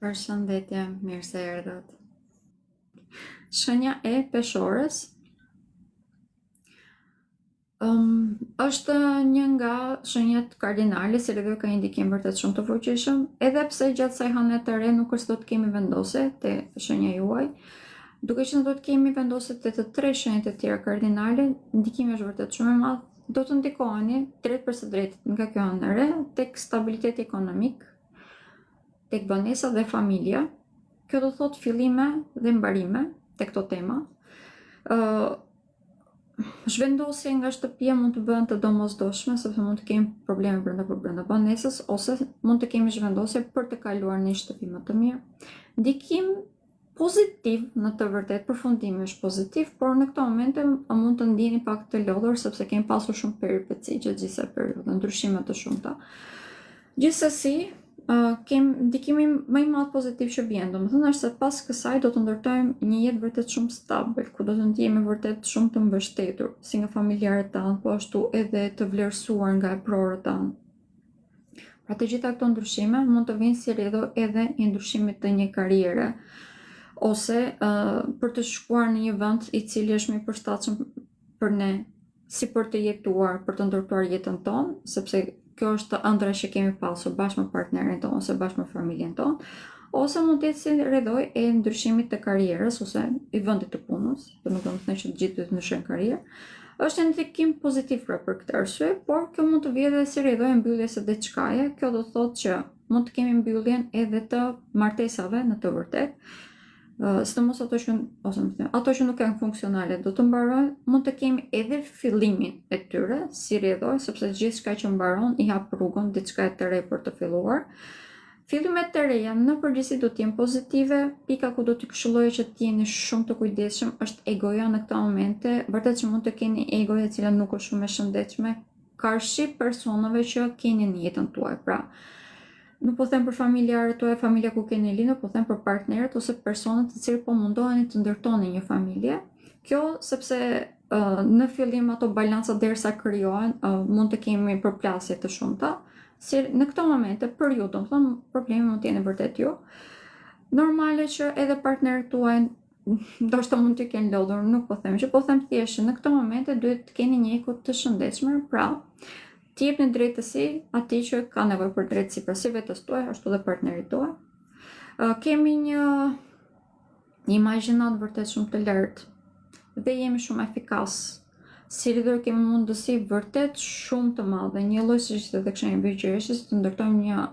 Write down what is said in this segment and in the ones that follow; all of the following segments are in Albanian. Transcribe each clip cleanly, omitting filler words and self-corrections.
Përshëndetje, mirë se erdhët. Shenja e peshores është një nga shenjat kardinale, si edhe ka indikim vërtet shumë të fuqishëm, edhe pse gjatë kësaj hëne të re nuk është do të kemi vendose te shenja juaj, duke që do të kemi vendose te të tre shenjat e tjera kardinale, ndikimi është vërtet shumë i madh, do të ndikoheni drejt për së drejtit nga kjo hënë e re tek stabiliteti ekonomik, tek banesa dhe familja. Kjo do thot fillime dhe mbarime te këto tema. Zhvendosje nga shtëpia mund të bëhen të domosdoshme, sepse mund të kemi probleme brenda banesës, ose mund të kemi zhvendosje për të kaluar në një shtëpi më të mirë. Ndikim pozitiv, në të vërtet përfundimi është pozitiv, por në këto momente mund të ndjeni pak të lodhur, sepse kemi pasur shumë peripeci gjatë gjithë kësaj periudhe, ndryshime të shumta. Gjithsesi, kemi ndikimin më i madh pozitiv që vjen, domethënë është se pas kësaj do të ndërtojmë një jetë vërtet shumë stabil, ku do të ndjehemi vërtet shumë të mbështetur, si nga familjarët tanë, po ashtu edhe të vlerësuar nga prorët tanë. Pra të gjitha këto ndryshime mund të vinë si rrjedhë edhe i ndryshimit të një karriere, ose për të shkuar në një vend i cili është më i përshtatshëm për ne, si për të jetuar, për të ndërtuar jetën tonë, sepse kjo është ëndra që kemi pasur bashkë me partnerin tonë ose bashkë me familjen tonë, ose mund të jetë si rrjedhë e ndryshimit të karrierës ose i vendit të punës, për nuk do të thënë që të gjithë do të ndryshojnë karrierë. Është një ndikim pozitiv për këtë arsye, por kjo mund të vijë edhe si rrjedhë e mbylljes së diçkaje. Kjo do thotë që mund të kemi mbylljen edhe të martesave në të vërtetë. Sidomos ato që nuk janë funksionale do të mbarojnë, mund të kemi edhe fillimin e tyre si rrjedhë, sepse gjithçka që mbaron i hap rrugën diçka të re për të filluar. Fillimet të reja në përgjithësi do të jenë pozitive. Pika ku do t'i këshilloj që të jeni shumë të kujdesshëm është egoja në këto momente. Vërtet që mund të keni ego e cila nuk është shumë e shëndetshme karshi personave që keni në jetën tuaj. Pra, nuk po them për familjarët tuaj, familja ku keni lindur, po them për partnerët ose personat të cilët po mundoheni të ndërtoni një familje. Kjo sepse në fillim ato balanca derisa krijohen, mund të kemi përplasje të shumta. Si në këto momente, për ju, domethënë problemi mund të jenë vërtet ju. Normale që edhe partnerët tuaj ndoshta mund të kenë lodhur, nuk po them që, po them thjesht në këto momente duhet të keni një ego të shëndetshëm, pra të jepni drejtësi atij që ka nevojë për drejtësi, pra si vetes tuaj, ashtu dhe partnerit tuaj. Kemi një imagjinat vërtet shumë të lartë dhe jemi shumë efikas. Si rrjedhë kemi mundësi vërtet shumë të madhe, një lloj siç edhe këshillin Virgjëreshës, të ndërtojmë një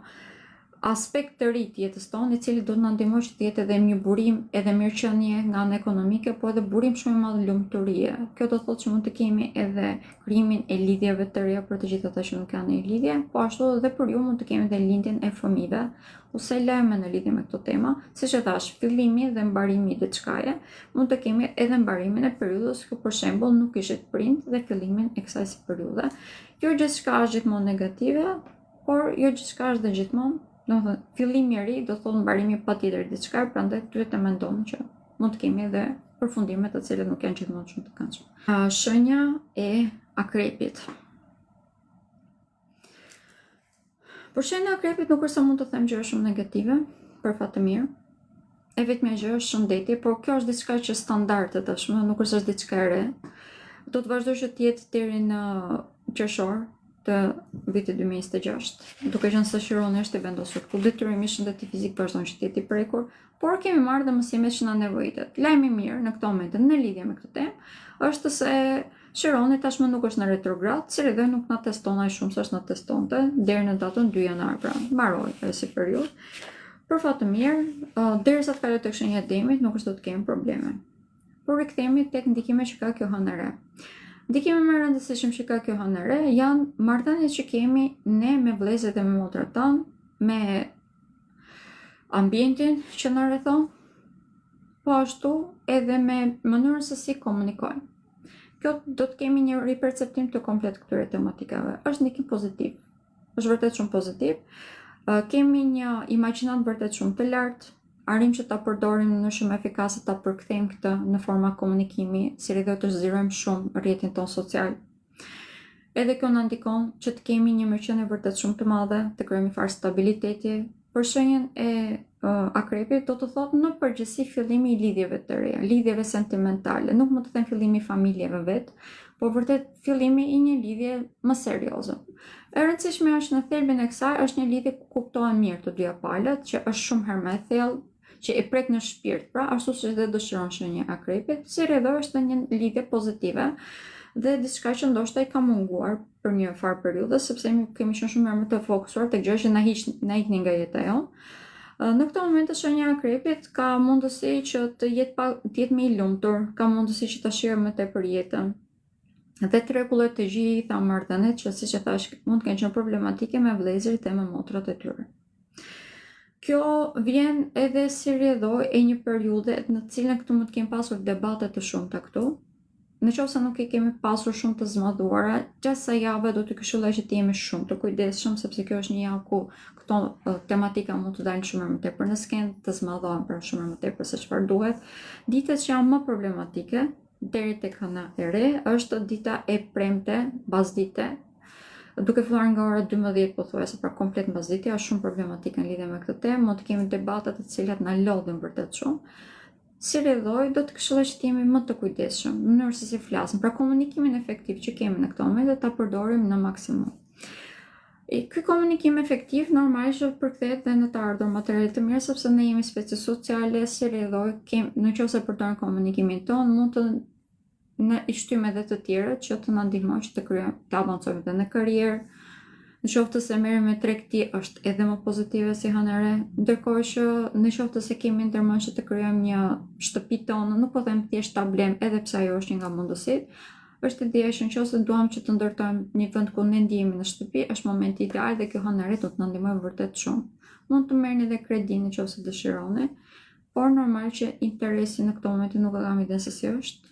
aspekt të ri të jetës tonë, i cili do të na ndihmojë që të jetë edhe një burim, edhe mirëqenie nga ana ekonomike, po edhe burim shumë i madh lumturie. Kjo do thotë që mund të kemi edhe krijimin e lidhjeve të reja për të gjithë ata që nuk kanë një lidhje, po ashtu edhe për ju mund të kemi edhe lindjen e fëmijëve, ose lajme në lidhje me këtë temë, siç e thash, fillimi dhe mbarimi i diçkaje, mund të kemi edhe mbarimin e periudhës ku për shembull nuk ishit prind dhe fillimin e kësaj periudhe. Jo gjithçka është gjithmonë negative, por jo gjithçka është dhe gjithmonë. Domethënë, fillimi i ri do thotë mbarimi patjetër diçka, prandaj duhet të mendojmë që mund të kemi edhe përfundime të cilat nuk janë gjithmonë shumë të këndshme. Shenja e akrepit. Për shenja e akrepit nuk është se mund të them gjëra shumë negative, për fat të mirë. E vetmja gjë është shëndeti, por kjo është diçka që standarde tashmë, nuk është diçka e re. Do të vazhdojë të jetë deri në qershor të vitit 2026, duke qenë se Shironi është i vendosur ku detyrimisht shëndeti fizik vazhdon që të jetë i prekur, por kemi marrë dhe mësimet që na nevojitet. Lajmi i mirë në këtë moment në lidhje me këtë temë është se Shironi tashmë nuk është në retrograd, si edhe nuk na teston aq shumë sa na testonte deri në datën 2 janar, pra mbaroi ajo periudhë. Për fat të mirë, derisa të kalojë tek shenja e demit, nuk është do të kemi probleme. Por rikthehemi tek ndikimet që ka kjo hënë e re. Ndikimi më i rëndësishëm që ka kjo hënë e re janë marrëdhëniet që kemi ne me vëllezërit dhe me motrat tanë, me ambientin që na rrethon, po ashtu edhe me mënyrën se si komunikojmë. Kjo do të kemi një riperceptim të komplet këtyre tematikave. Është ndikim pozitiv. Është vërtet shumë pozitiv. Kemi një imagjinat vërtet shumë të lartë. Arrim që ta përdorim në shumë efikase, ta përkthejmë këtë në forma komunikimi, si rrjedhë të zgjidhojmë shumë rrjetin ton social. Edhe kjo na ndikon që të kemi një mirëqenie vërtet shumë të madhe, të krijojmë një farë stabiliteti. Për shenjën e akrepit do të thotë në përgjithësi fillimi i lidhjeve të reja, lidhjeve sentimentale, nuk mund të them fillimi i familjeve vetë, por vërtet fillimi i një lidhje më serioze. E rëndësishme është në thelbin e kësaj është një lidhje ku kuptohen mirë të dyja palët, që është shumë herë më e thellë, që e prek në shpirt, pra ashtu siç dhe dëshiron shenja e akrepit, si rrjedhor është një lidhje pozitive dhe diçka që ndoshta i ka munguar për një farë periudhe, sepse kemi qenë shumë më të fokusuar tek gjëra që na iknin nga jeta jonë. Në këto momente shenja e akrepit ka mundësi që të jetë më i lumtur, ka mundësi që ta shijojë më tepër jetën. Dhe tregullet të gjitha marrëdhëniet që siç e thash mund të kenë qenë problematike me vëllezërit e me motrat e tyre. Kjo vjen edhe si rrjedhor e një periudhe në cilën këtu mund të kemi pasur debate të shumta këtu. Nëse nuk i kemi pasur shumë të zmadhuara, gjatë kësaj jave do të këshilloj që të jemi shumë të kujdesshëm, sepse kjo është një javë ku këto tematika mund të dalin shumë më tepër në skenë, të zmadhohen për shumë më tepër se çfarë duhet. Ditët që janë më problematike deri tek hëna e re është dita e premte, bazdite, duke filluar nga ora 12 pothuajse, pra komplet mbasditja është shumë problematike në lidhje me këtë temë, mund të kemi debate të cilat na lodhin vërtet shumë. Si rrjedhoj, do të këshilloj që të jemi më të kujdesshëm në mënyrë se si flasim, pra komunikimin efektiv që kemi në këtë moment ta përdorim në maksimum. Ky komunikim efektiv normalisht do të përkthehet edhe në të ardhur materiale të mira, sepse ne jemi specie sociale, si rrjedhoj, nëse përdorim komunikimin ton, mund të ne i shtyjmë edhe të tjerët që të na ndihmojnë që të avancojmë edhe në karrierë. Në qoftë se merrem me tregti është edhe më pozitive si hënëre, ndërkohë që në qoftë se kemi ndërmend që të krijojmë një shtëpi tonë, nuk po them thjesht ta blem, edhe pse ajo është një nga mundësitë, është ideja që nëse duam që të ndërtojmë një vend ku ne ndihemi në shtëpi, është momenti ideal dhe kjo hënëre do të na ndihmojë vërtet shumë. Mund të merrni edhe kredi nëse dëshironi, por normal që interesi në këtë moment nuk e kam idenë se si është.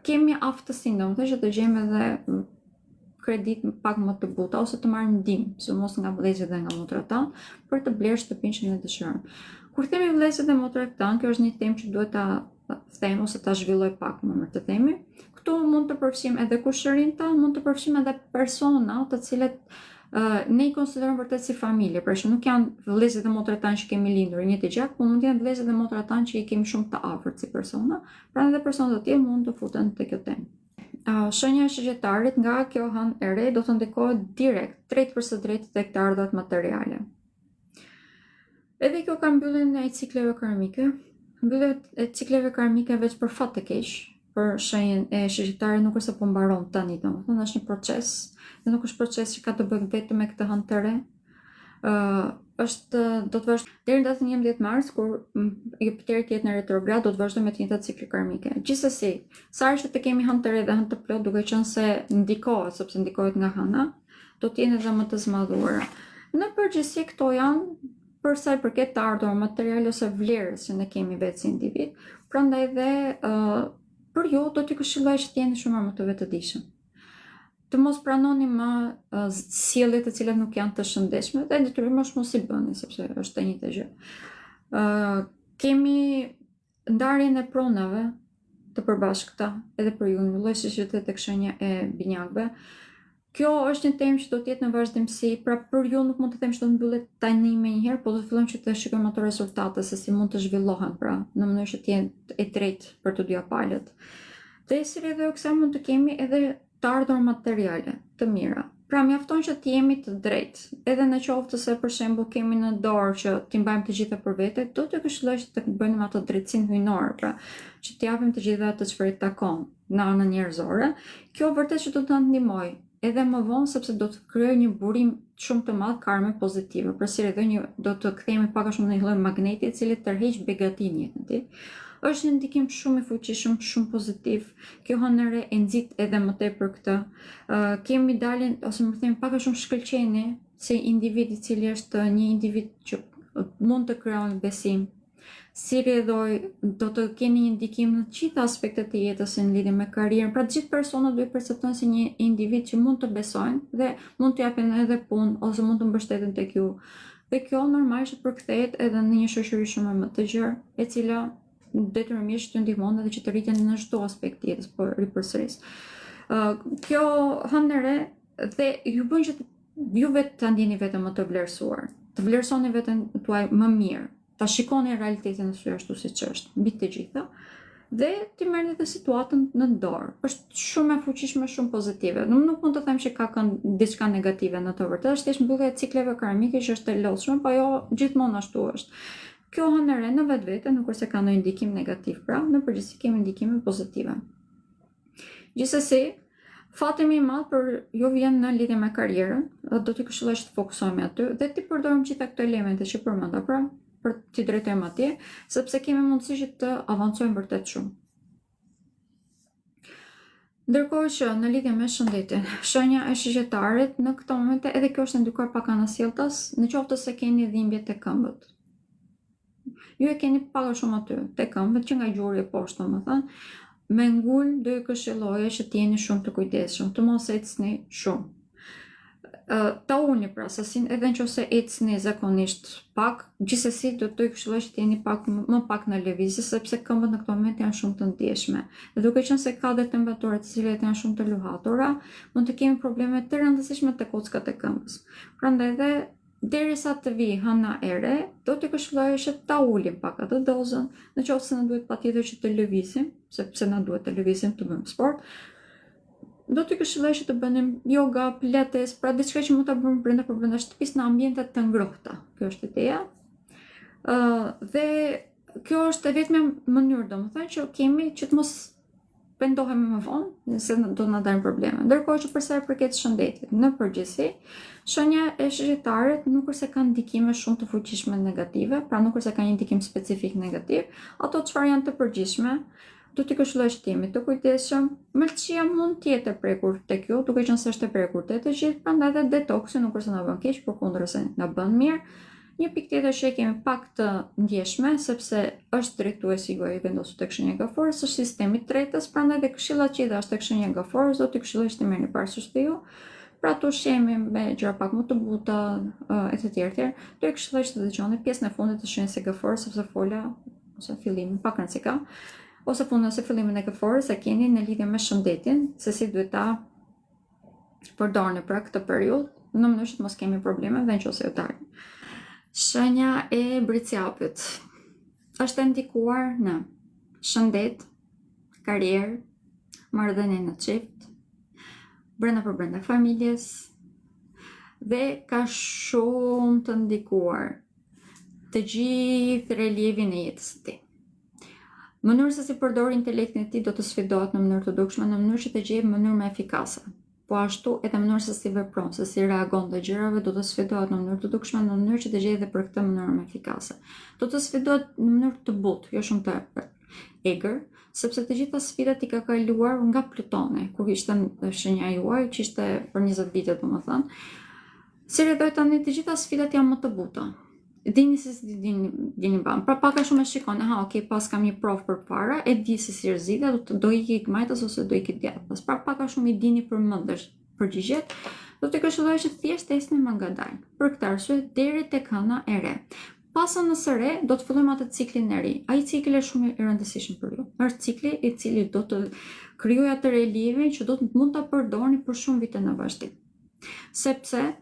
Kemi aftësinë, domethënë që të gjejmë edhe kredit pak më të buta ose të marrim ndihmë, sidomos nga vëllezërit dhe nga motrat tanë, për të blerë shtëpinë që ne dëshirojmë. Kur themi vëllezërit dhe motrat tanë, kjo është një temë që duhet ta them ose ta zhvilloj pak më të themi. Këtu mund të përfshijmë edhe kushërinë tanë, mund të përfshijmë edhe persona të cilët ne i konsiderojmë vërtet si familje, pra që nuk janë vëllezërit dhe motrat tanë që kemi lindur një të gjatë, por mund të jenë vëllezërit dhe motrat tanë që i kemi shumë të afërt si persona, pra edhe persona të tjerë mund të futen te kjo temë. Shenja e shëgjetarit nga kjo hënë e re do të ndikohet direkt, drejt për së drejtë tek të ardhurat materiale. Edhe kjo ka mbylljen e cikleve karmike. Mbylljen e cikleve karmike veç për fat të keq, për shenjën e shëgjetarit nuk është se po mbaron tani, domethënë është një proces, dhe nuk është proces që ka të bëjë vetëm me këtë hënë të re. Do të vazhdoj deri në datën 11 mars, kur Jupiteri të jetë në retrograd, do të vazhdoj me të njëjtat cikle karmike. Gjithsesi, sa herë që të kemi hënë të re dhe hënë të plot, duke qenë se ndikohet, sepse ndikohet nga hëna, do të jenë edhe më të zmadhuara. Në përgjithësi këto janë për sa i përket të ardhurave materiale ose vlerës që ne kemi vetë si individ, prandaj dhe për ju do t'i këshilloj që të jeni shumë më të vetëdijshëm. Të mos pranoni më sjellje të cilat nuk janë të shëndetshme dhe detyrimisht mos i bëni, sepse është e njëjta gjë. Kemi ndarjen e pronave të përbashkëta edhe për ju, një lloj siç tek shenja e binjakëve. Kjo është një temë që do të jetë në vazhdimsi, pra për ju nuk mund të them që do të mbyllet tani menjëherë, por do të fillojmë që të shikojmë ato rezultate se si mund të zhvillohen, pra në mënyrë që të jenë e drejtë për të dyja palët. Dhe si rrjedhë kësaj mund të kemi edhe të ardhur materiale të mira. Pra mjafton që të jemi të drejtë, edhe në qoftë se për shembull kemi në dorë që t'i mbajmë të gjitha për vete, do të këshilloj që të bëjmë ato drejtësinë hyjnore, pra që t'i japim të gjitha ato çfarë i takon në anën njerëzore. Kjo vërtet që do të na ndihmojë edhe më vonë, sepse do të krijojë një burim shumë të madh karme pozitive. Pra si do të kthehemi pak a shumë në një lloj magneti i cili tërheq begatin jetën ti. Është një ndikim shumë i fuqishëm, shumë pozitiv. Kjo hënëre e nxit edhe më tepër këtë. Kemi dalin, ose më them pak a shumë shkëlqeni si individ i cili është një individ që mund të krijon besim. Si rrjedhoj, do të keni një ndikim në të gjitha aspektet e jetës në lidhje me karrierën. Pra të gjithë personat do i perceptojnë si një individ që mund të besojnë dhe mund të japin edhe punë ose mund të mbështeten tek ju. Dhe kjo normalisht përkthehet edhe në një shoqëri shumë më të gjerë, e cila detyrimisht të ndihmon edhe që të rriten në çdo aspekt të jetës, po ripërsëris. Kjo hënëre dhe ju bën që ju vetë ta ndjeni vetëm më të vlerësuar. të vlerësoni veten tuaj më mirë, ta shikoni realitetin e saj ashtu siç është, mbi të gjitha, dhe ti merrni të situatën në dorë. Është shumë e fuqishme, shumë pozitive. Nuk mund të them që ka diçka negative në të vërtetë, është thjesht mbyllja e cikleve karmike që është e lodhshme, po jo gjithmonë ashtu është. Kjo hënë re në vetvete, nuk është se ka ndonjë ndikim negativ, pra në përgjithësi kemi ndikime pozitive. Gjithsesi, fati më i madh për ju vjen në lidhje me karrierën, do t'i këshilloj që të fokusohemi aty dhe ti përdorim gjitha këto elemente që përmenda, pra për t'i drejtojmë atje, sepse kemi mundësi që të avancojmë vërtet shumë. Ndërkohë që në lidhje me shëndetin, shenja e shigjetarit në këto momente, edhe kjo është ndikuar pak anasjelltas, në qoftë se keni dhimbje te këmbët. Ju e keni pak a shumë aty te këmbët, që nga gjuri e poshtë, domethënë, me ngul do ju këshilloja që t'jeni shumë të kujdesshëm, të mos ecni shumë. Ta ulni pra sasin, edhe nëse ecni zakonisht pak, gjithsesi do të këshilloj që t'jeni më pak në lëvizje, sepse këmbët në këtë moment janë shumë të ndjeshme. Dhe duke qenë se ka dhe temperatura të cilat janë shumë të luhatura, mund të kemi probleme të rëndësishme te kockat e këmbës. Prandaj edhe derisa të vi hëna e re, do t'i këshilloj që ta ulim pak atë dozën, nëse na duhet patjetër që të lëvizim, sepse na duhet të lëvizim, të bëjmë sport. Do t'i këshilloj që të bënim yoga, pilates, pra diçka që mund ta bëjmë brenda shtëpisë në ambiente të ngrohta. Kjo është ideja. Dhe kjo është e vetmja mënyrë, domethënë, që kemi që të mos pendohemi më vonë, se do na dalin probleme. Ndërkohë që për sa i përket shëndetit, në përgjithësi, shenja e shigjetarit nuk është se ka ndikime shumë të fuqishme negative, pra nuk është se ka një ndikim specifik negativ, ato çfarë janë të përgjithshme, do t'i këshilloj që t'jemi të kujdesshëm. Mëlçia mund të jetë e prekur tek ju, duke qenë se është e prekur te të gjithë, prandaj edhe detoksi nuk është se na bën keq, përkundërse na bën mirë. Një pikë tjetër që kemi pak të ndjeshme, sepse është drejtuesi juaj i vendosur tek shenja e gaforës, është sistemi i tretës, prandaj dhe këshillat që i dash tek shenja e gaforës do t'i këshilloj që të merrni parasysh te ju. Pra të ushqemi me gjëra pak më të buta, etj. Do i këshilloj që të dëgjoni pjesën e fundit të shenjës së gaforës, sepse fola ose fillimi pak rëndësi ka, ose fundin ose fillimin e gaforës e keni në lidhje me shëndetin, se si duhet ta përdorni pra këtë periudhë, në mënyrë që të mos kemi probleme dhe nëse ju dalin. Shenja e bricjapit është ndikuar në shëndet, karrierë, marrëdhënie në çift, brenda familjes, dhe ka shumë të ndikuar të gjithë relievin e jetës së tij. Mënyra se si përdor intelektin e tij do të sfidohet në mënyrë të dukshme, në mënyrë që të gjejë mënyrë më efikase. Po ashtu edhe mënyrë se si vepron, se si reagon dhe gjërave do të sfidohet në mënyrë të dukshme, në mënyrë që të gjejë edhe për këtë mënyrë më efikase. Do të sfidohet në mënyrë të butë, jo shumë të egër, sepse të gjitha sfidat i ka kaluar nga Plutoni, kur ishte në shenja juaj, që ishte për 20 vite domethënë. Si rrethoj tani të gjitha sfidat janë më të buta. Dini se si dini ban. Pra pak a shumë e shikon, pas kam një provë përpara, e di se si rrezikët, do iki majtas ose do iki djathtas. Pra pak a shumë i dini përmendesh përgjigjet, do të këshilloj që thjesht esni më ngadalë. Për këtë arsye deri tek hëna e re. Pasën në së re, do të fillojmë atë ciklin e ri. Ai cikël është shumë i rëndësishëm për ju. Është cikli i cili do të krijojë atë relievin që do të mund ta përdorni për shumë vite në vazhdim. Sepse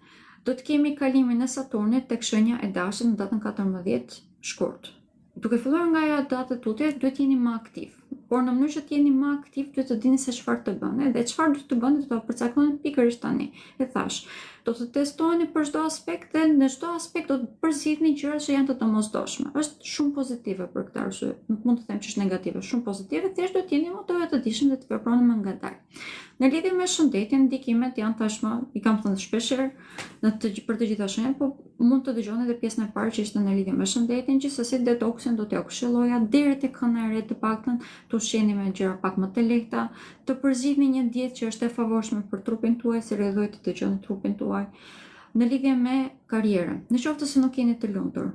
do të kemi kalimin e Saturnit tek shenja e dashit në datën 14 shkurt. Duke filluar nga ajo datë tutje, duhet jeni më aktiv. Por në mënyrë që të jeni më aktiv, duhet të dini se çfarë të bëni dhe çfarë do të bëni do ta përcaktoni pikërisht tani. E thash, do të testoheni për çdo aspekt dhe në çdo aspekt do të përzgjidhni gjëra që janë të domosdoshme. Është shumë pozitive për këtë arsye. Nuk mund të them që është negative, shumë pozitive, thjesht do të jeni më të vetëdijshëm dhe të veproni më ngadalë. Në lidhje me shëndetin, ndikimet janë tashmë, i kam thënë shpeshherë për të gjitha shenjat, po mund të dëgjoni edhe pjesën e parë që ishte në lidhje me shëndetin, gjithsesi detoksin do t'ja këshilloja deri tek hëna e re të paktën, të ushqeni me gjëra pak më të lehta, të përzgjidhni një dietë që është e favorshme për trupin tuaj, si rrjedhoj të dëgjoni trupin tuaj. Në lidhje me karrierën, nëse nuk jeni të lumtur,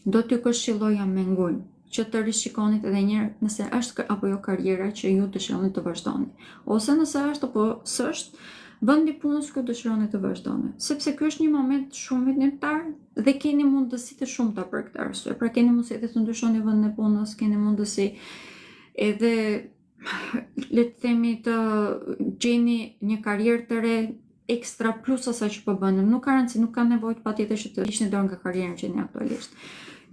do t'ju këshilloja me ngul që të rishikonit edhe njërë nëse është apo jo karriera që ju dëshironi të vazhdoni. Ose nëse është apo s'është vendi punës ku dëshironi të vazhdoni. Sepse ky është një moment shumë vendimtar dhe keni mundësi të shumta për këtë arsye. Pra keni mundësi edhe të ndryshoni vendin e punës, keni mundësi edhe le të themi të gjeni një karrierë të re ekstra plus asaj që po bënim. Nuk ka rëndësi, nuk ka nevojë patjetër që të hiqni dorë nga karriera që jeni aktualisht.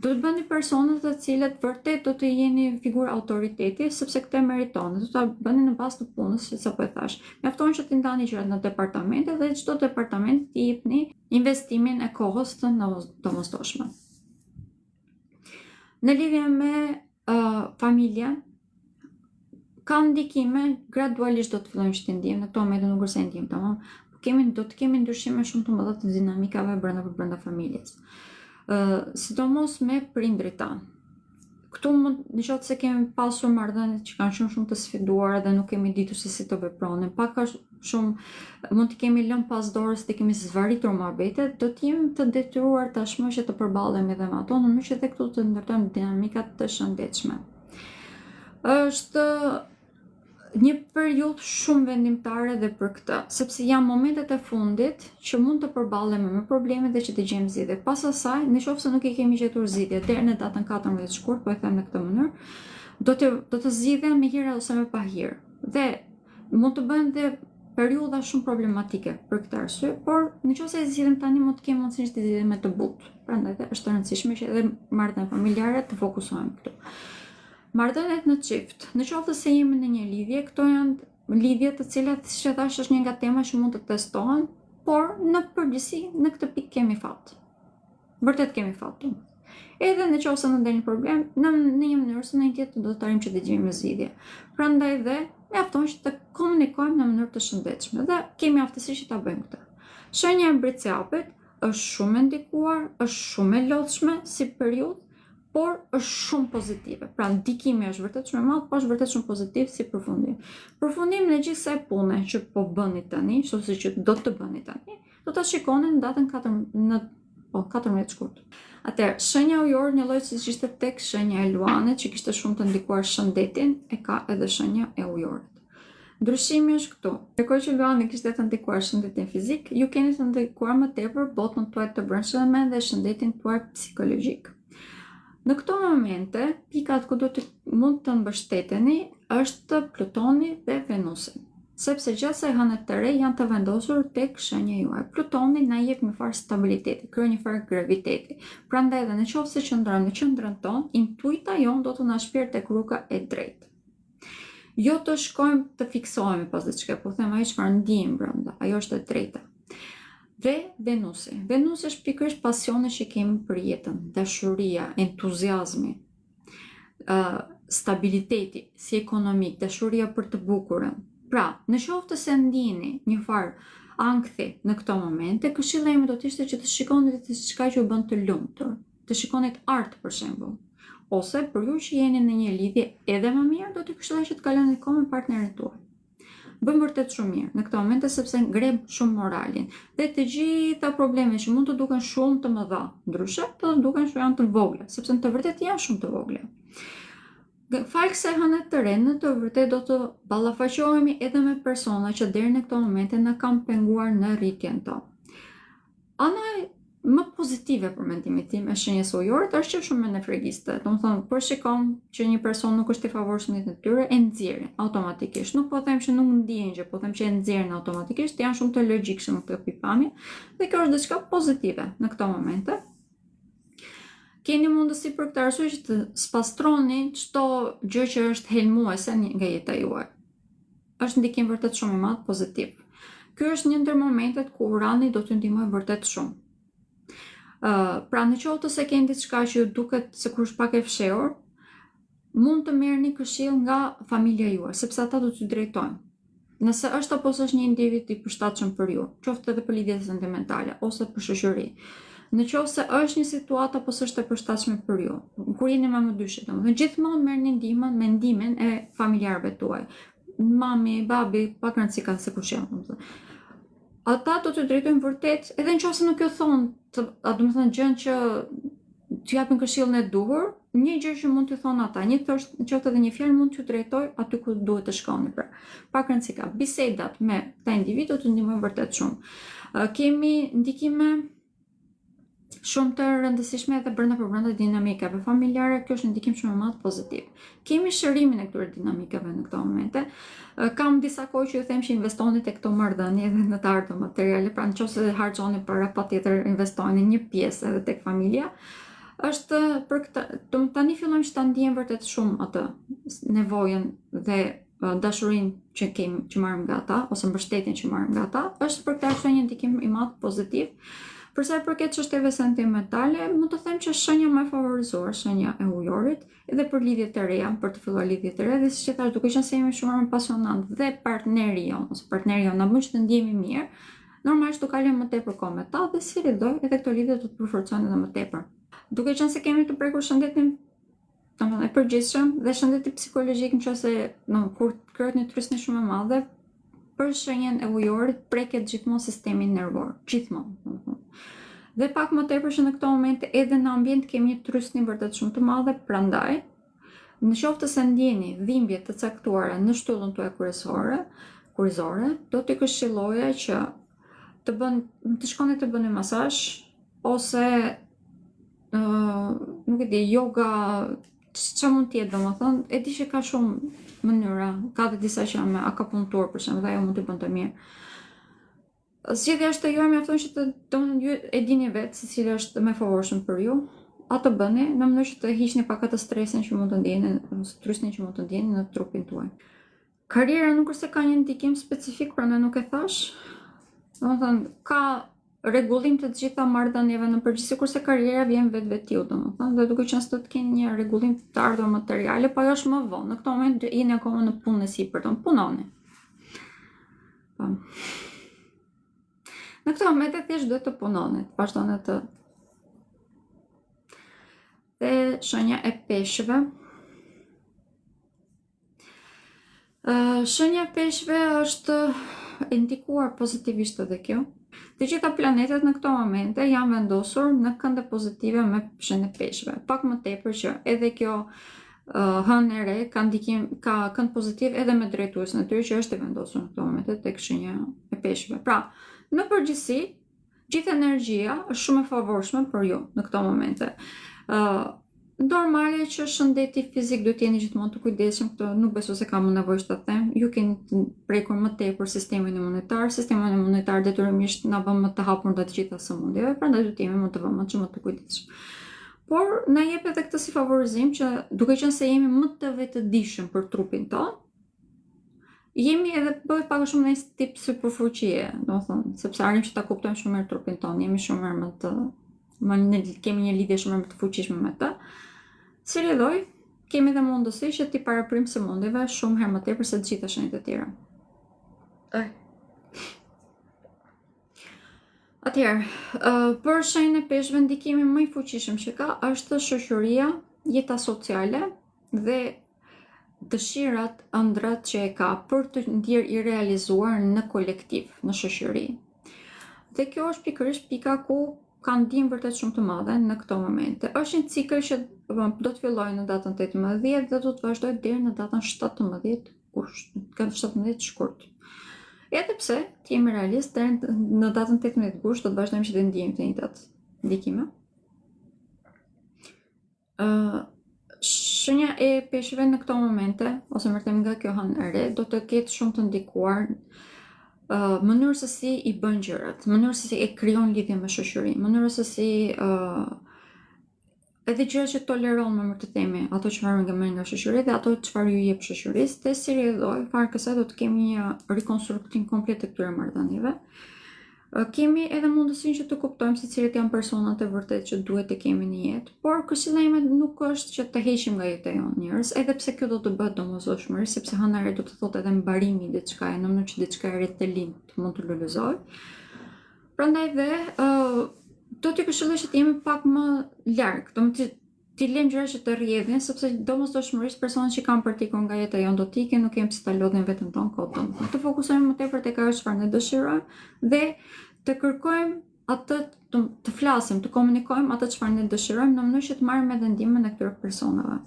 Do të bëni persona të cilët vërtet do të jeni figurë autoriteti, sepse këtë meritoni. Do ta bëni në bazë të punës, që sapo e thash. Mjafton që të ndani gjërat në departamente dhe çdo departament t'i jepni investimin e kohës të domosdoshme. Në lidhje me familjen, ka ndikime, gradualisht do të fillojmë që të ndijmë, në këto momente nuk është se ndijmë, tamam. Do të kemi ndryshime shumë të mëdha të dinamikave brenda familjes. Sidomos me prindrit tanë. Këtu në qoftë se kemi pasur marrëdhënie që kanë shumë të sfiduara dhe nuk kemi ditur se si të vepronim, pak a shumë mund të kemi lënë pas dorës, të kemi zvaritur mohabetet, do të jemi të detyruar tashmë që të përballemi edhe me ato, në mënyrë që edhe këtu të ndërtojmë dinamika të shëndetshme. Është një periudhë shumë vendimtare dhe për këtë, sepse janë momentet e fundit që mund të përballemi me problemet dhe që të gjejmë zgjidhje. Pas asaj, nëse nuk i kemi gjetur zgjidhje deri në datën 14 shkurt, po e them në këtë mënyrë, do të zgjidhen me hir ose me pa hir. Dhe mund të bëhen dhe periudha shumë problematike për këtë arsye, por nëse e zgjidhim tani mund të kemi mundësinë të zgjidhim me të butë. Prandaj është e rëndësishme që edhe marrëdhëniet familjare të fokusohen këtu. Marrëdhëniet në çift. Në qoftë se jemi në një lidhje, këto janë lidhje të cilat, siç e thash, është një nga temat që mund të testohen, por në përgjithësi në këtë pikë kemi fat. Vërtet kemi fat. Edhe në qoftë se në ndonjë problem, në një mënyrë ose në një tjetër do të arrijmë që të gjejmë zgjidhje. Prandaj dhe mjafton që të komunikojmë në mënyrë të shëndetshme dhe kemi aftësi që ta bëjmë këtë. Shenja e mbretësjapit është shumë e ndikuar, është shumë e lodhshme si periudhë, por është shumë pozitive. Pra ndikimi është vërtet shumë i madh, po është vërtet shumë pozitiv si përfundim. Përfundim në gjithë kësaj pune që po bëni tani, ose që do të bëni tani, do ta shikoni në datën 14 shkurt. Atëherë, shenja ujore, një lloj siç ishte tek shenja e luanit, që kishte shumë të ndikuar shëndetin, e ka edhe shenja e ujorit. Ndryshimi është këtu. Ndërkohë që luani kishte të ndikuar shëndetin fizik, ju keni të ndikuar më tepër botën tuaj të brendshme dhe shëndetin tuaj psikologjik. Në këto momente, pikat ku mund të mbështeteni është Plutoni dhe Venusi, sepse gjatë kësaj hëne të re janë të vendosur tek shenja juaj. Plutoni na jep një farë stabiliteti, krijon një farë graviteti. Prandaj edhe nëse qëndrojmë në qendrën tonë, intuita jon do të na shpirë tek rruga e drejtë. Jo të shkojmë të fiksohemi pas diçka, po them ajo çfarë ndijmë brenda, ajo është e drejta. Dhe Venusi. Venusi është pikërisht pasioni që kemi për jetën, dashuria, entuziazmi, stabiliteti, si ekonomik, dashuria për të bukurën. Pra, në qoftë se ndjeni një farë ankthi në këto momente, këshilla ime do të ishte që të shikoni diçka që ju bën të lumtur, të shikoni art për shembull. Ose për ju që jeni në një lidhje edhe më mirë, do të këshilloj që të kaloni kohë me partnerin tuaj. Bëjmë vërtet shumë mirë në këto momente sepse ngrem shumë moralin. Dhe të gjitha problemet që mund të duken shumë të mëdha, ndryshe të duken që janë të vogla, sepse në të vërtetë janë shumë të vogla. Falë kësaj hëne të re, në të vërtetë do të ballafaqohemi edhe me persona që deri në këto momente na kanë penguar në rritjen tonë. Ana më pozitive për mendimin tim e shenjës ujorit është që shumë në fregiste. Domethënë, kur shikon që një person nuk është i favorshëm në natyrë, e nxjerrin automatikisht. Nuk po them që nuk ndihen gjë, po them që e nxjerrin automatikisht, janë shumë të logjikshëm këtë pikpamje, dhe kjo është diçka pozitive në këto momente. Keni mundësi për këtë arsye që të spastroni çdo gjë që është helmuese nga jeta juaj. Është ndikim vërtet shumë i madh pozitiv. Ky është një ndër momentet ku Urani do t'ju ndihmojë vërtet shumë. Pra në qoftë se keni diçka që ju duket sikur është pak e fshehur, mund të merrni këshill nga familja juaj, sepse ata do t'ju drejtojnë. Nëse është apo është një individ i përshtatshëm për ju, qoftë edhe për lidhje sentimentale ose për shoqëri. Në qoftë se është një situatë apo është e përshtatshme për ju, kur jeni më dyshit, domethënë gjithmonë merrni ndihmën me ndihmën e familjarëve tuaj. Mami, babi, pak rëndësi ka se kush janë, domethënë. Ata do të drejtojnë vërtet, edhe nëse nuk jo thonë, domethënë gjën që t'ju japin këshillën e duhur, një gjë që mund t'ju thonë ata, një qoftë edhe një fjalë mund t'ju drejtoj aty ku duhet të shkoni. Pra, pak rëndësi ka. Bisedat me këta individ do të ndihmojnë vërtet shumë. Kemi ndikime shumë të rëndësishme edhe brenda dinamikave familjare. Kjo është një ndikim shumë i madh pozitiv. Kemi shërimin e këtyre dinamikave në këto momente. Kam disa kohë që ju them që investoni tek këto marrëdhënie edhe në të ardhmë materiale, pra nëse harxhoni para, patjetër investoni një pjesë edhe tek familja. Është për këtë, tani fillojmë që ta ndiejmë vërtet shumë atë nevojën dhe dashurinë që marrim nga ata, ose mbështetjen që marrim nga ata. Është për këtë arsye një ndikim i madh pozitiv. Për sa i përket çështjeve sentimentale, mund të them që shenja më e favorizuar, shenja e ujorit, edhe për lidhjet e reja, për të filluar lidhjet e reja, dhe siç e thash, duke qenë se jemi shumë pasionant dhe partneri jon ose partneri jon na bën që të ndjehemi mirë, normalisht do kalojmë më tepër kohë me ta dhe si ridoj edhe këto lidhje do të përforcojnë edhe më tepër. Duke qenë se kemi të prekur shëndetin e përgjithshëm dhe shëndetin psikologjik, nëse kur krijohet një trysni shumë e madhe, për shenjen e ujorit preket gjithmonë sistemin nervor, gjithmonë. Dhe pak më tepër që në këto momente edhe në ambient kemi një trysni vërtet shumë të madhe, prandaj në qoftë se ndjeni dhimbje të caktuara në shtyllën tuaj kurrizore, do t'i këshilloja që të shkoni të bëni masazh ose nuk e di, yoga, që mund t'jetë, domethënë, e di që ka shumë mënyra, ka dhe disa që me akupunktur për shembull, dhe ajo mund t'i bën të mirë. Zgjedhja është e juaj, mjafton që ju e dini vetë se cili është më i favorshëm për ju. Atë bëni në mënyrë që të hiqni pak atë stresin që mund të ndjeni, ose trysnin që mund të ndjeni në trupin tuaj. Karriera nuk është se ka një ndikim specifik, prandaj nuk e thash. Domethënë, ka rregullim të gjitha marrëdhënieve në përgjithësi, kurse karriera vjen vetvetiu, domethënë, dhe duke qenë se do të keni një rregullim të ardhur materiale, po ajo është më vonë. Në këtë moment jeni akoma në punën e sipër, punoni. Në këtë moment thjesht duhet të punoni, të vazhdoni të. Dhe shenja e peshëve. Shenja e peshëve është indikuar pozitivisht edhe kjo. Të gjitha planetet në këto momente janë vendosur në kënde pozitive me shenjën e peshëve. Pak më tepër që edhe kjo hënë e re ka kënd pozitiv edhe me drejtuesin e tyre që është e vendosur në këto momente tek shenja e peshëve. Pra, në përgjithësi, gjithë energjia është shumë e favorshme për ju në këto momente. Normale që shëndeti fizik duhet jeni gjithmonë të kujdesshëm, këtë nuk besoj se kam nevojë të them. Ju keni të prekur më tepër sistemin imunitar. Sistemi imunitar detyrimisht na bën më të hapur ndaj të gjitha sëmundjeve, prandaj duhet jemi më të vëmendshëm, më të kujdesshëm. Por na jep edhe këtë si favorizim që duke qenë se jemi më të vetëdijshëm për trupin tonë, jemi edhe bëhet pak shumë në një tip superfuqie, domethënë, sepse arrim që ta kuptojmë shumë mirë trupin tonë, jemi shumë kemi një lidhje shumë më të fuqishme me të. Si lidhoj, kemi dhe mundësi që t'i paraprim sëmundjeve shumë herë më tepër se të gjitha shenjat e tjera. Atëherë, për shenjën e peshëve, ndikimi më i fuqishëm që ka është shoqëria, jeta sociale dhe dëshirat, ëndrat që e ka për të ndjerë i realizuar në kolektiv, në shoqëri. Dhe kjo është pikërisht pika ku ka ndihmë vërtet shumë të madhe në këto momente. Është një cikël që do të fillojë në datën 18 dhe do të vazhdojë deri në datën 17 shkurt. Edhe pse, të jemi realist, deri në datën 18 gusht do të vazhdojmë që të ndijmë të njëjtat ndikime. Shenja e peshëve në këto momente, ose më thënë nga kjo hënë e re, do të ketë shumë të ndikuar mënyrë se si i bën gjërat, mënyrë se si e krijon lidhje me shoqërinë, mënyrë se si edhe gjërat që toleron më të themi, ato çfarë nga shoqëria dhe ato çfarë ju jep shoqërisë, dhe si rrjedhoj, fare kësaj do të kemi një rikonstruktim komplet të këtyre marrëdhënieve. Kemi edhe mundësinë që të kuptojmë se cilët janë personat e vërtet që duhet të kemi në jetë, por këshilla ime nuk është që të heqim nga jeta jonë njerëz, edhe pse kjo do të bëhet domosdoshmëri, sepse hëna e re do të thotë edhe mbarimi i diçkaje, në mënyrë që diçka e re të lind të mund të lulëzojë. Prandaj dhe do t'i këshilloj që të jemi pak më larg, t'i lejmë gjëra që të rrjedhin, sepse domosdoshmërisht personat që kanë partikur nga jeta jonë do të ikin, nuk kemi pse ta lodhim veten tonë kohën. Të fokusohemi më tepër tek ajo çfarë ne dëshirojmë dhe të kërkojmë atë, të flasim, të komunikojmë atë çfarë ne dëshirojmë në mënyrë që të marrim edhe ndihmën e këtyre personave.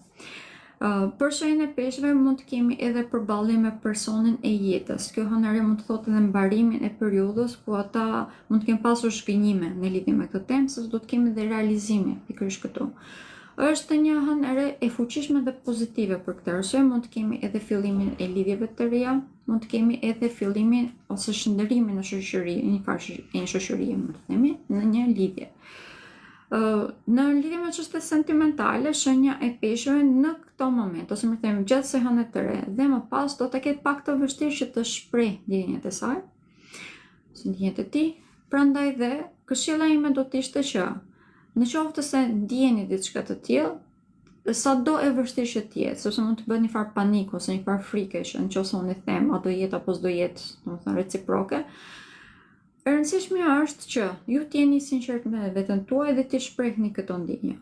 Për shenjën e peshqve mund të kemi edhe përballje me personin e jetës. Kjo hënëri mund të thotë edhe mbarimin e periudhës ku ata mund të kenë pasur shkënjime në lidhje me këtë temë, se do të kemi dhe realizime pikërisht këtu. Është një hënëre e fuqishme dhe pozitive për këtë arsye, mund të kemi edhe fillimin e lidhjeve të reja, mund të kemi edhe fillimin ose shndërimin në shoqëri, një shoqërie mund të themi, në një lidhje. Në lidhje me çështje sentimentale, shenja e peshqve në këto moment, ose më themi gjatë së hënës të re dhe më pas do të ketë pak të vështirë që të shpreh ndjenjat e saj, si ndjenjat e tij. Prandaj dhe këshilla ime do të ishte që në qoftë se ndjeni diçka të tillë, sado e vështirë që të jetë, sepse mund të bëhet një farë paniku ose një farë frike që nëse unë i them a do jetë apo s'do jetë, domethënë reciproke. E rëndësishmja është që ju t'jeni sinqert me veten tuaj dhe t'i shprehni këto ndjenja.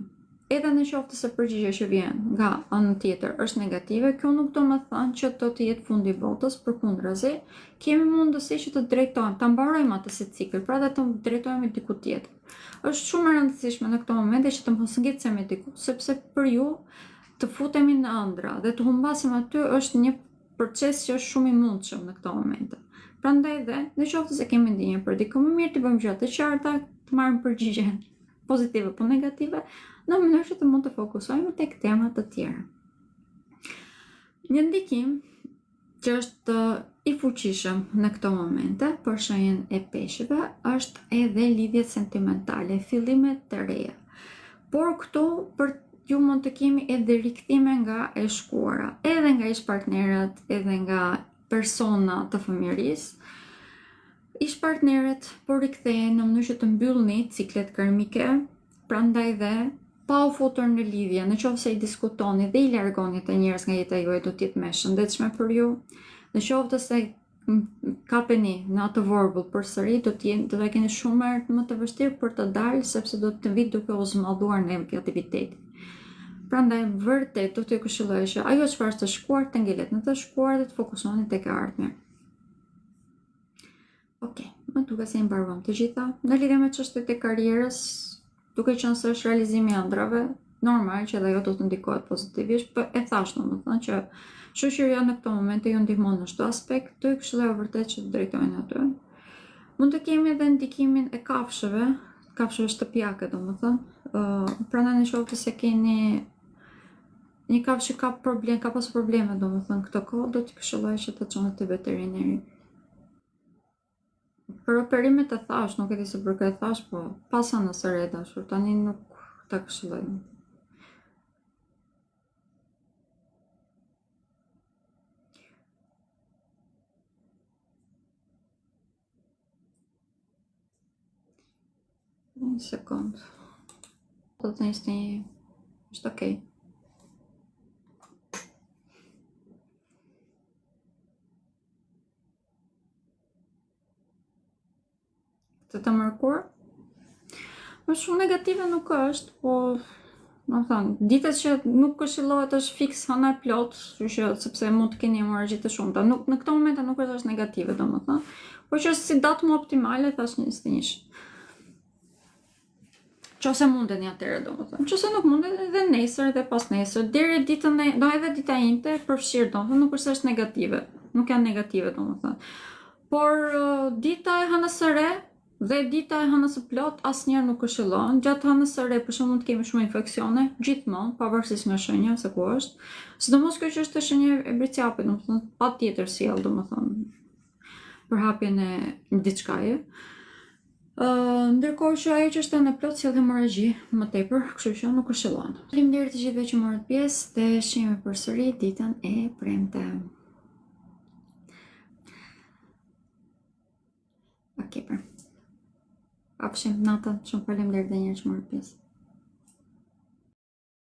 Edhe në qoftë se përgjigjja që vjen nga ana tjetër është negative, kjo nuk do të thonë që do të jetë fundi i botës, përkundrazi, kemi mundësi që të drejtojmë, ta mbarojmë atë si cikël, pra dhe të drejtojmë diku tjetër. Është shumë e rëndësishme në këto momente që të mos ngecemi diku, sepse për ju të futemi në ëndra dhe të humbasim aty është një proces që është shumë i mundshëm në këto momente. Prandaj dhe, në qoftë se kemi ndjenjë për dikë më mirë, të bëjmë gjëra të qarta, të marrim përgjigje pozitive apo negative, në mënyrë që të mund të fokusohemi tek tema të tjera. Një ndikim që është i fuqishëm në këto momente për shenjën e peshqve është edhe lidhjet sentimentale, fillimet të reja. Por këtu për ju mund të kemi edhe rikthime nga e shkuara, edhe nga ish-partnerët, edhe nga persona të fëmijërisë. Ish-partnerët po rikthehen në mënyrë që të mbyllni ciklet karmike, prandaj dhe pa u futur në lidhje, në qoftë se i diskutoni dhe i largoni të njerëz nga jeta juaj, do të jetë më e shëndetshme për ju. Në qoftë se kapeni në atë vorbull përsëri, do ta keni shumë më të vështirë për të dalë, sepse do të vit duke u zmadhuar negativiteti. Prandaj vërtet do t'ju këshilloj që ajo çfarë është të shkuar të ngelet në të shkuar dhe të fokusoheni tek e ardhmja. Okej, më duket se i mbaruam të gjitha. Në lidhje me çështjet e karrierës, duke qenë se është realizimi i ëndrave, normal që edhe ajo do të ndikohet pozitivisht, por e thash domethënë që shoqëria në këto momente ju ndihmon në çdo aspekt, do ju këshilloj vërtet që të drejtojeni aty. Mund të kemi edhe ndikimin e kafshëve shtëpiake domethënë, prandaj në qoftë se keni një kafshë që ka pasur probleme domethënë këtë kohë, do t'i këshilloj që të çoni te veterineri. Për operimet e thash, nuk e di se për këtë thash, po pasa nëse re dashur, tani nuk ta këshilloj. Një sekund. Do të nisni, është okej. Të mërkur. Më shumë negative nuk është, po ditët që nuk këshillohet është fiks hëna plot, sepse mund të keni hemorragji të shumta. Në këto momente nuk është negative domethënë, por që është si datë më optimale thash 21. Qose mundeni atëherë domethënë. Qose nuk mundeni edhe nesër edhe pas nesër, deri ditën edhe dita njëjtë përfshirë domethënë, nuk është se negative. Nuk janë negative domethënë. Por dita e hënës së re dhe dita e hënës së plot asnjëherë nuk këshillohen. Gjatë hënës së re për shembull mund të kemi shumë infeksione, gjithmonë, pavarësisht nga shenja se ku është. Sidomos kjo që është shenja e bricjapit, domethënë patjetër sjell domethënë përhapjen e diçkaje. Ndërkohë që ajo që është në plot sjell hemorragji më tepër, kështu që nuk këshillohen. Faleminderit të gjithëve që morët pjesë dhe shihemi përsëri ditën e premte. Okej, Pafshim natën, shumë faleminderit edhe një herë që morët pjesë.